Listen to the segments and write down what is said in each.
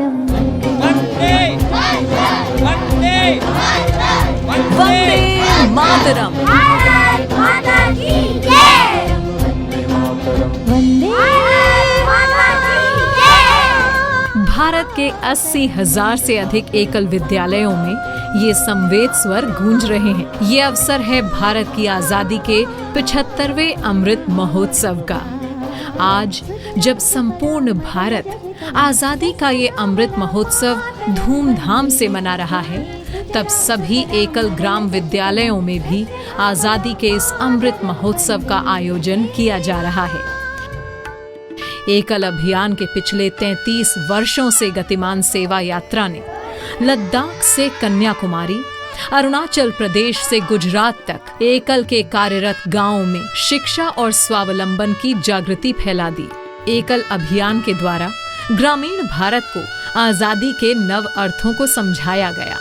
मातरम। वंदे वंदे वंदे मातरम। भारत माता की जय। वंदे माता की जय। भारत के 80,000 से अधिक एकल विद्यालयों में ये संवेद स्वर गूंज रहे हैं। ये अवसर है भारत की आजादी के 75वें अमृत महोत्सव का। आज जब संपूर्ण भारत आजादी का ये अमृत महोत्सव धूमधाम से मना रहा है, तब सभी एकल ग्राम विद्यालयों में भी आजादी के इस अमृत महोत्सव का आयोजन किया जा रहा है। एकल अभियान के पिछले 33 वर्षों से गतिमान सेवा यात्रा ने लद्दाख से कन्याकुमारी, अरुणाचल प्रदेश से गुजरात तक एकल के कार्यरत गांवों में शिक्षा और स्वावलंबन की जागृति फैला दी। एकल अभियान के द्वारा ग्रामीण भारत को आजादी के नव अर्थों को समझाया गया।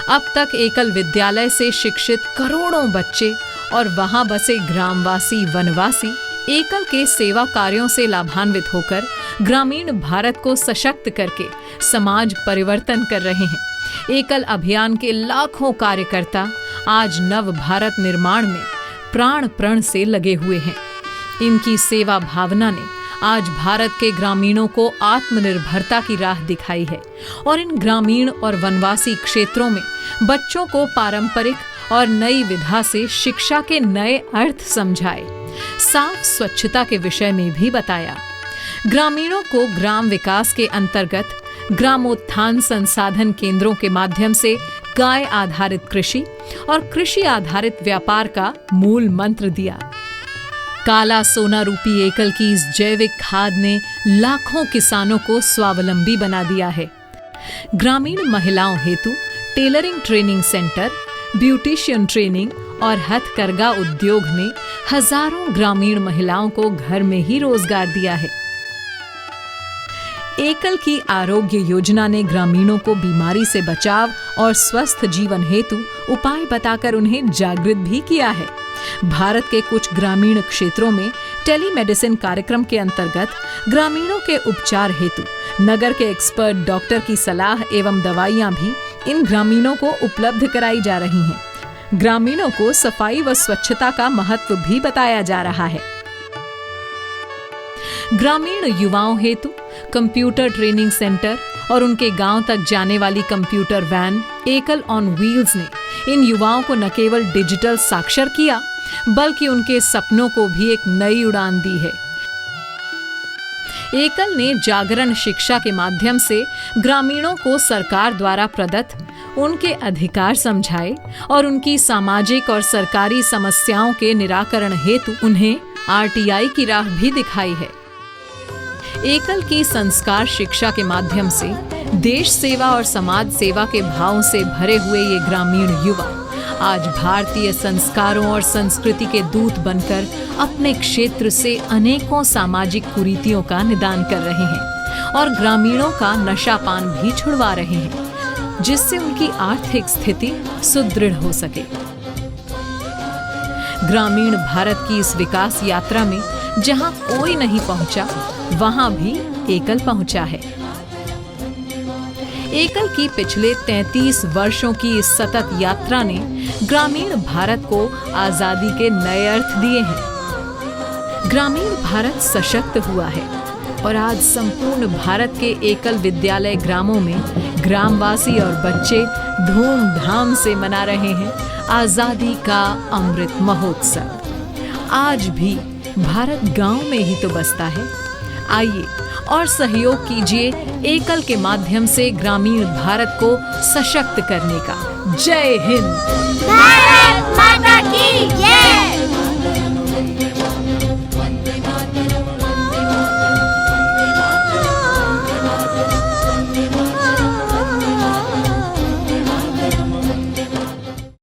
अब तक एकल विद्यालय से शिक्षित करोड़ों बच्चे और वहां बसे ग्रामवासी वनवासी एकल के सेवा कार्यों से लाभान्वित होकर ग्रामीण भारत को सशक्त करके समाज परिवर्तन कर रहे हैं। एकल अभियान के लाखों कार्यकर्ता आज नव भारत निर्माण में प्राण प्रण से लगे हुए हैं। इनकी सेवा भावना ने आज भारत के ग्रामीणों को आत्मनिर्भरता की राह दिखाई है और इन ग्रामीण और वनवासी क्षेत्रों में बच्चों को पारंपरिक और नई विधा से शिक्षा के नए अर्थ समझाए। साफ स्वच्छता के विषय में भी बताया। ग्रामीणों को ग्राम विकास के अंतर्गत ग्रामोत्थान संसाधन केंद्रों के माध्यम से गाय आधारित कृषि और कृषि आधारित व्यापार का मूल मंत्र दिया। काला सोना रूपी एकल की इस जैविक खाद ने लाखों किसानों को स्वावलंबी बना दिया है। ग्रामीण महिलाओं हेतु tailoring training centre, beautician training और हथकरघा उद्योग ने हजारों ग्रामीण महिलाओं को घर में ही रोजगार दिया है। एकल की आरोग्य योजना ने ग्रामीणों को बीमारी से बचाव और स्वस्थ जीवन हेतु उपाय बताकर उन्हें जागृत भी किया है। भारत के कुछ ग्रामीण क्षेत्रों में टेलीमेडिसिन कार्यक्रम के अंतर्गत ग्रामीणों के उपचार हेतु नगर के एक्सपर्ट डॉक्टर की सलाह एवं दवाइयां भी इन ग्रामीणों को उपलब्ध कराई जा रही हैं। ग्रामीणों को सफाई व स्वच्छता का महत्व भी बताया जा रहा है। ग्रामीण युवाओं हेतु कंप्यूटर ट्रेनिंग सेंटर और उनके गांव तक जाने वाली कंप्यूटर वैन एकल ऑन व्हील्स ने इन युवाओं को न केवल डिजिटल साक्षर किया, बल्कि उनके सपनों को भी एक नई उड़ान दी है। एकल ने जागरण शिक्षा के माध्यम से ग्रामीणों को सरकार द्वारा प्रदत्त उनके अधिकार समझाए और उनकी सामाजिक और सरकारी समस्याओं के निराकरण हेतु उन्हें आरटीआई की राह भी दिखाई है। एकल की संस्कार शिक्षा के माध्यम से देश सेवा और समाज सेवा के भावों से भरे हुए ये ग्रामीण युवा आज भारतीय संस्कारों और संस्कृति के दूत बनकर अपने क्षेत्र से अनेकों सामाजिक कुरीतियों का निदान कर रहे हैं और ग्रामीणों का नशापान भी छुड़वा रहे हैं, जिससे उनकी आर्थिक स्थिति सुदृढ़ हो सके। ग्रामीण भारत की इस विकास यात्रा में जहां कोई नहीं पहुंचा, वहां भी एकल पहुंचा है। एकल की पिछले 33 वर्षों की इस सतत यात्रा ने ग्रामीण भारत को आजादी के नए अर्थ दिए हैं। ग्रामीण भारत सशक्त हुआ है और आज संपूर्ण भारत के एकल विद्यालय ग्रामों में ग्रामवासी और बच्चे धूमधाम से मना रहे हैं आजादी का अमृत महोत्सव। आज भी भारत गांव में ही तो बसता है। आइए और सहयोग कीजिए एकल के माध्यम से ग्रामीण भारत को सशक्त करने का। जय हिंद। भारत